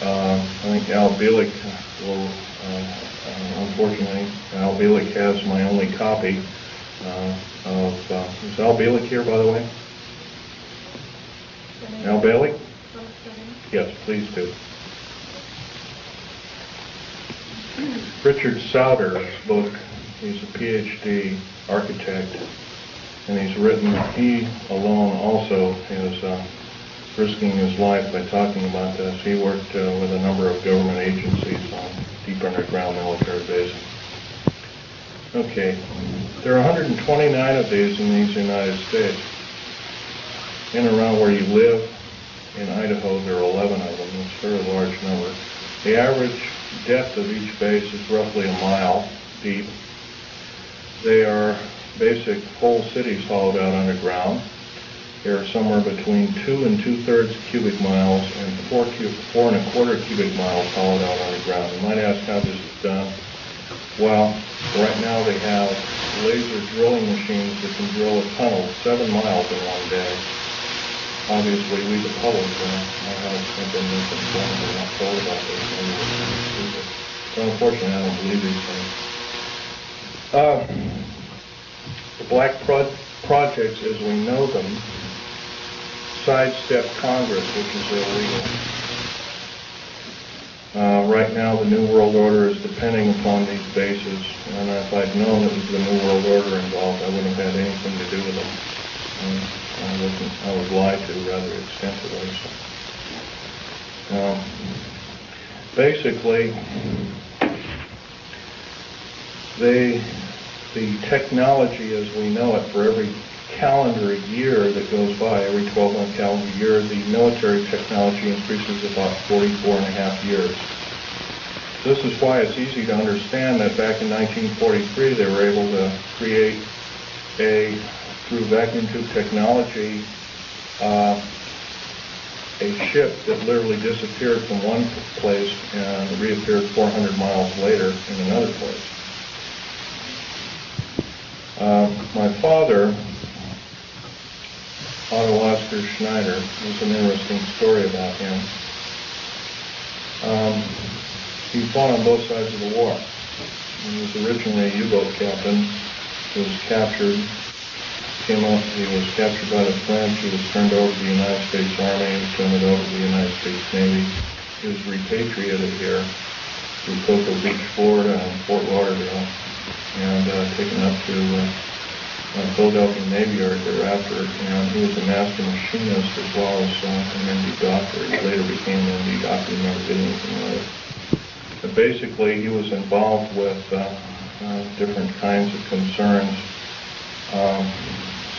I think Al Bielek will, unfortunately, Al Bielek has my only copy is Al Bielek here, by the way? Al Bielek? Yes, please do. Richard Souter's book, he's a PhD architect, and he's written, he alone also is risking his life by talking about this. He worked with a number of government agencies on deep underground military bases. Okay, there are 129 of these in these United States. In and around where you live, in Idaho, there are 11 of them. It's a very large number. The average depth of each base is roughly a mile deep. They are basic whole cities hollowed out underground. They are somewhere between 2 2/3 cubic miles and 4 1/4 cubic miles hollowed out underground. You might ask how this is done. Well, right now they have laser drilling machines that can drill a tunnel 7 miles in one day. Obviously, we the public have been misinformed and not told about this. So unfortunately, I don't believe these things. The black projects, as we know them, sidestep Congress, which is illegal. Right now, the New World Order is depending upon these bases, and if I'd known it was the New World Order involved, I wouldn't have had anything to do with them. I was lied to rather extensively. So. Basically, the technology as we know it for every calendar year that goes by, every 12-month calendar year, the military technology increases about 44.5 years. This is why it's easy to understand that back in 1943 they were able to create through vacuum tube technology, a ship that literally disappeared from one place and reappeared 400 miles later in another place. My father, Otto Oscar Schneider, there's an interesting story about him. He fought on both sides of the war. He was originally a U-boat captain. He was captured. He was captured by the French. He was turned over to the United States Army. He was turned over to the United States Navy. He was repatriated here to Cocoa Beach, Florida, and Fort Lauderdale, and taken up to Philadelphia Navy Yard thereafter. And he was a master machinist as well as an MD doctor. He later became an MD doctor and never did anything with it. But basically, he was involved with different kinds of concerns,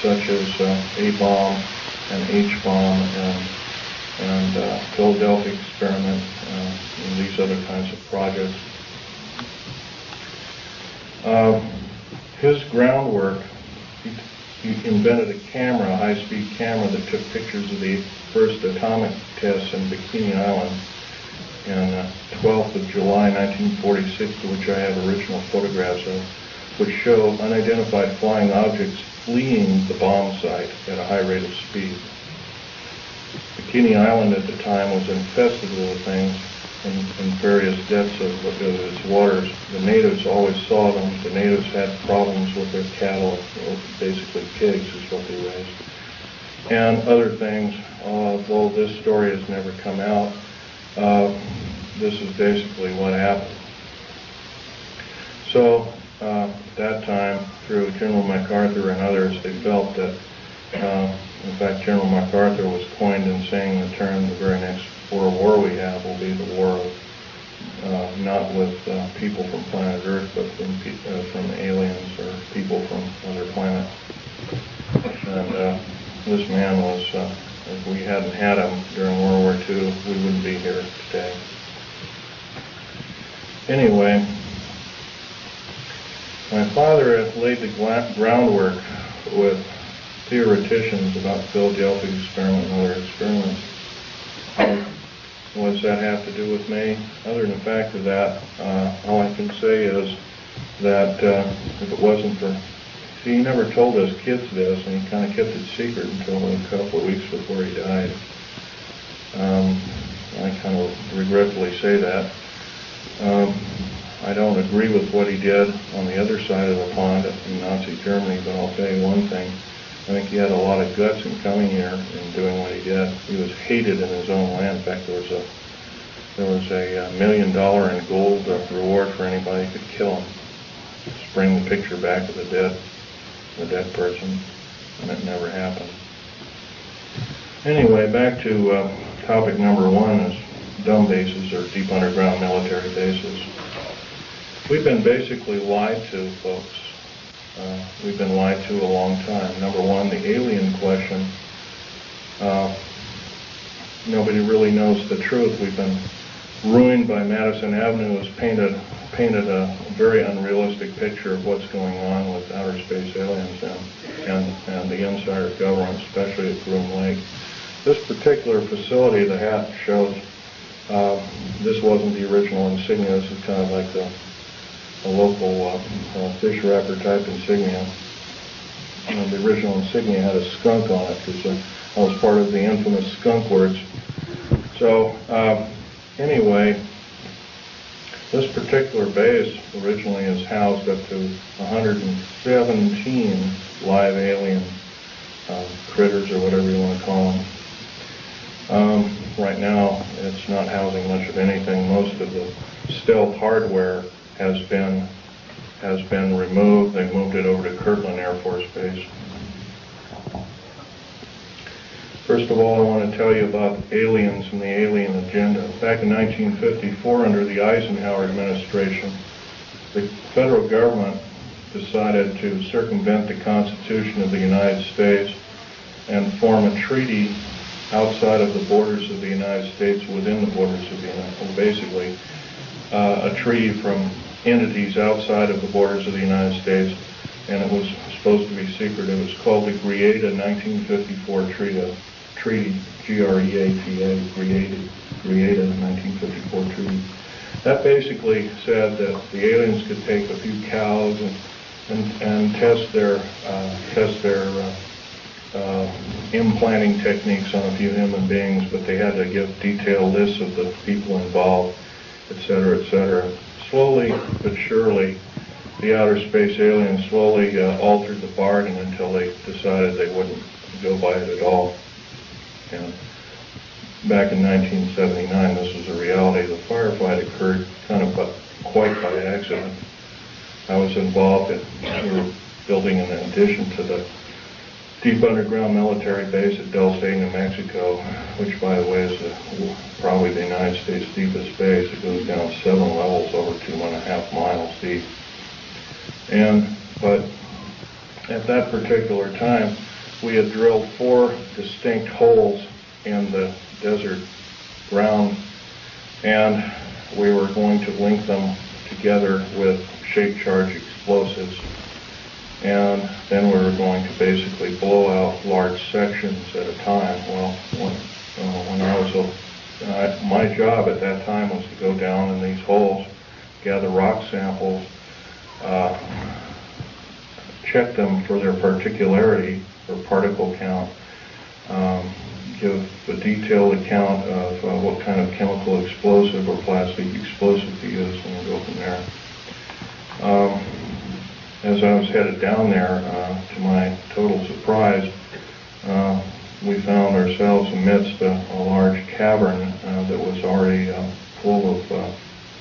such as A-bomb and H-bomb and Philadelphia experiment and these other kinds of projects. His groundwork, he invented a camera, a high-speed camera that took pictures of the first atomic tests in Bikini Island on 12th of July 1946, to which I have original photographs of, which show unidentified flying objects fleeing the bomb site at a high rate of speed. Bikini Island at the time was infested with things in various depths of its waters. The natives always saw them. The natives had problems with their cattle, basically pigs is what they raised, and other things. Though this story has never come out, this is basically what happened. So at that time, through General MacArthur and others, they felt that, in fact, General MacArthur was coined in saying the term, the very next world war we have will be the war of, not with people from planet Earth, but from aliens or people from other planets. And this man was, if we hadn't had him during World War II, we wouldn't be here today. Anyway, my father laid the groundwork with theoreticians about the Philadelphia experiment and other experiments. What does that have to do with me? Other than the fact of that, all I can say is that if it wasn't for... See, he never told us kids this, and he kind of kept it secret until a couple of weeks before he died. I kind of regretfully say that. I don't agree with what he did on the other side of the pond in Nazi Germany, but I'll tell you one thing. I think he had a lot of guts in coming here and doing what he did. He was hated in his own land. In fact, there was a $1 million in gold reward for anybody who could kill him. Just bring the picture back of the dead person, and it never happened. Anyway, back to topic number one is dumb bases or deep underground military bases. We've been basically lied to, folks. We've been lied to a long time. Number one, the alien question. Nobody really knows the truth. We've been ruined by Madison Avenue has painted a very unrealistic picture of what's going on with outer space aliens and the inside of government, especially at Groom Lake. This particular facility, the hat shows, this wasn't the original insignia. This is kind of like a local fish wrapper type insignia. And the original insignia had a skunk on it because I was part of the infamous skunk words. So anyway, this particular base originally is housed up to 117 live alien critters, or whatever you want to call them. Right now, it's not housing much of anything. Most of the stealth hardware has been removed. They moved it over to Kirtland Air Force Base. First of all, I want to tell you about aliens and the alien agenda. Back in 1954, under the Eisenhower administration, the federal government decided to circumvent the Constitution of the United States and form a treaty outside of the borders of the United States, within the borders of the United States, basically a treaty from entities outside of the borders of the United States, and it was supposed to be secret. It was called the Greada 1954 Treaty, G-R-E-A-T-A, Greada 1954 Treaty. That basically said that the aliens could take a few cows and test their implanting techniques on a few human beings, but they had to give detailed lists of the people involved, etc., etc. Slowly but surely, the outer space aliens slowly altered the bargain until they decided they wouldn't go by it at all. And back in 1979, this was a reality. The firefight occurred kind of quite by accident. I was involved in, we were building an addition to the deep underground military base at Dulce, New Mexico, which, by the way, is probably the United States' deepest base. It goes down 7 levels over 2.5 miles deep. But at that particular time, we had drilled 4 distinct holes in the desert ground, and we were going to link them together with shape charge explosives. And then we were going to basically blow out large sections at a time. Well, when I was my job at that time was to go down in these holes, gather rock samples, check them for their particularity or particle count, give a detailed account of what kind of chemical explosive or plastic explosive to use, and we'll go from there. As I was headed down there, to my total surprise, we found ourselves amidst a large cavern that was already full of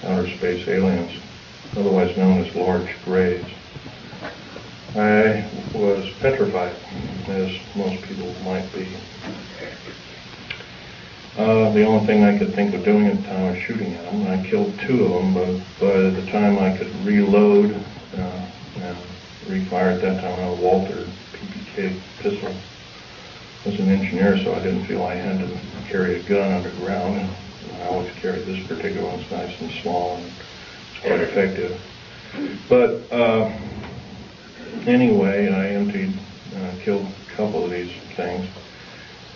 outer space aliens, otherwise known as large graves. I was petrified, as most people might be. The only thing I could think of doing at the time was shooting at them. I killed 2 of them, but by the time I could reload and refire at that time, I had a Walter PPK pistol. I was an engineer, so I didn't feel I had to carry a gun underground. And I always carried this particular one. It's nice and small, and it's quite effective. But anyway, I killed a couple of these things,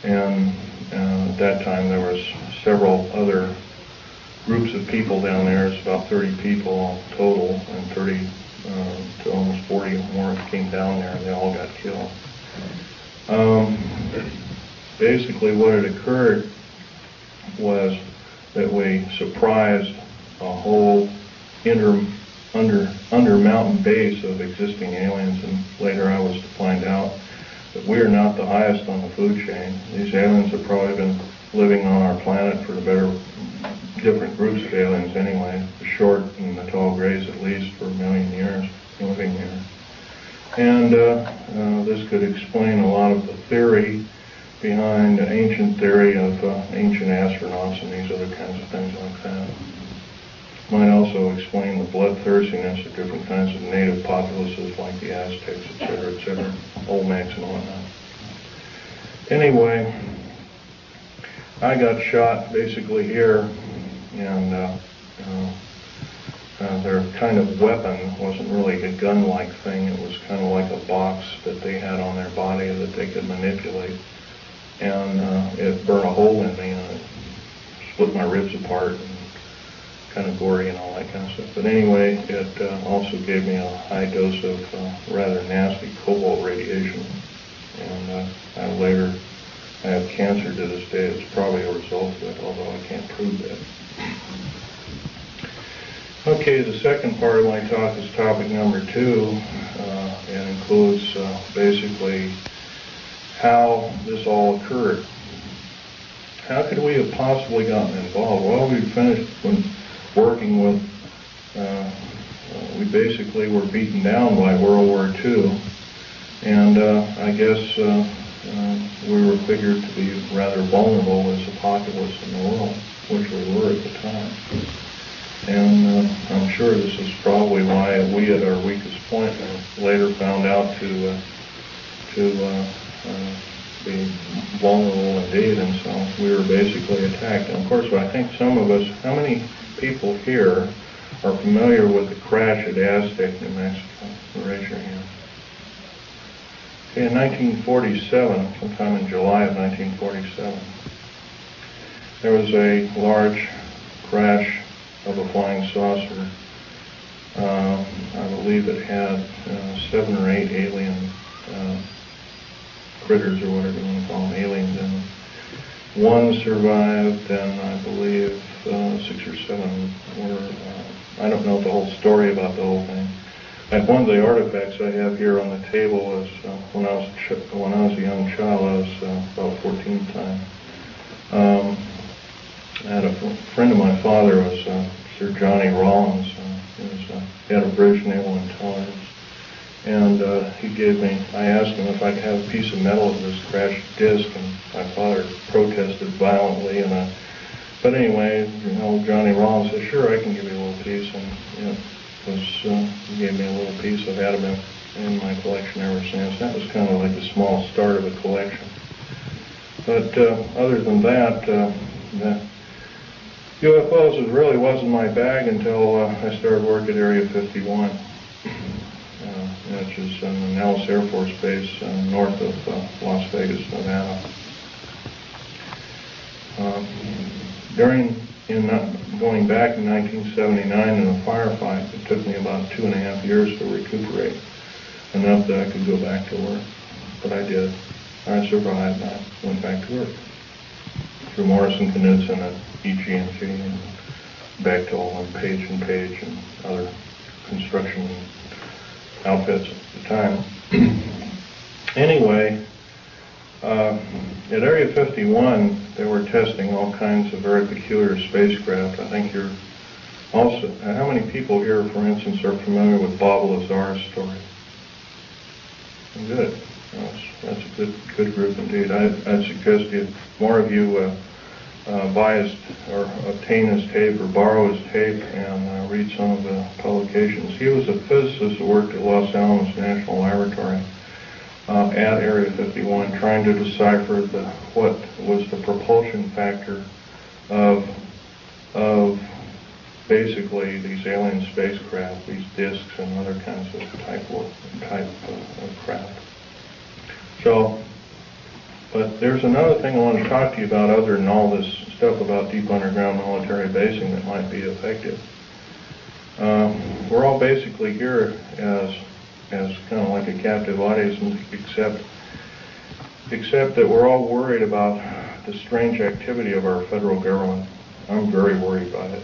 and at that time there was several other groups of people down there. It's about 30 people total, and 30 to almost 40 more came down there, and they all got killed. Basically what had occurred was that we surprised a whole under mountain base of existing aliens, and later I was to find out that we are not the highest on the food chain. These aliens have probably been living on our planet for different groups of aliens anyway, the short and the tall grays at least for 1 million years living here. And this could explain a lot of the theory behind the ancient theory of ancient astronauts and these other kinds of things like that. Might also explain the bloodthirstiness of different kinds of native populaces like the Aztecs, etc., Olmecs and whatnot. Anyway, I got shot basically here, and their kind of weapon wasn't really a gun-like thing. It was kind of like a box that they had on their body that they could manipulate. And it burned a hole in me, and it split my ribs apart, and kind of gory and all that kind of stuff. But anyway, it also gave me a high dose of rather nasty cobalt radiation. And I have cancer to this day. It's probably a result of it, although I can't prove that. Okay, the second part of my talk is topic number 2, and includes basically how this all occurred. How could we have possibly gotten involved? Well, we finished working with, we basically were beaten down by World War II, and I guess we were figured to be rather vulnerable as a populace in the world, which we were at the time. And I'm sure this is probably why we at our weakest point later found out to be vulnerable indeed, and so we were basically attacked. And of course, I think some of us, how many people here are familiar with the crash at Aztec, New Mexico? Raise your hand. Okay, in 1947, sometime in July of 1947, there was a large crash of a flying saucer. I believe it had 7 or 8 alien critters, or whatever you want to call them, aliens in them. 1 survived, and I believe 6 or 7 were, I don't know the whole story about the whole thing. And one of the artifacts I have here on the table is when I was a young child. I was about 14 at the time. I had a friend of my father was Sir Johnny Rawlins. He had a British Naval Intelligence, and I asked him if I could have a piece of metal of this crashed disc, and my father protested violently. But anyway, Johnny Rawlins said, "Sure, I can give you a little piece," and he gave me a little piece. I've had them in my collection ever since. That was kind of like the small start of a collection. But other than that, UFOs really wasn't my bag until I started work at Area 51, which is in the Nellis Air Force Base north of Las Vegas, Nevada. Going back in 1979 in a firefight, it took me about 2.5 years to recuperate, enough that I could go back to work. But I did. I survived. I went back to work through Morrison Knudsen and EG&G and Bechtel and Page and other construction outfits at the time. Anyway, at Area 51, they were testing all kinds of very peculiar spacecraft. I think you're also, how many people here, for instance, are familiar with Bob Lazar's story? Good. That's a good group indeed. I'd suggest more of you buy his, or obtain his tape or borrow his tape and read some of the publications. He was a physicist who worked at Los Alamos National Laboratory at Area 51, trying to decipher what was the propulsion factor of basically these alien spacecraft, these discs and other kinds of type of craft. So, but there's another thing I want to talk to you about other than all this stuff about deep underground military basing that might be effective. We're all basically here as kind of like a captive audience, except that we're all worried about the strange activity of our federal government. I'm very worried about it.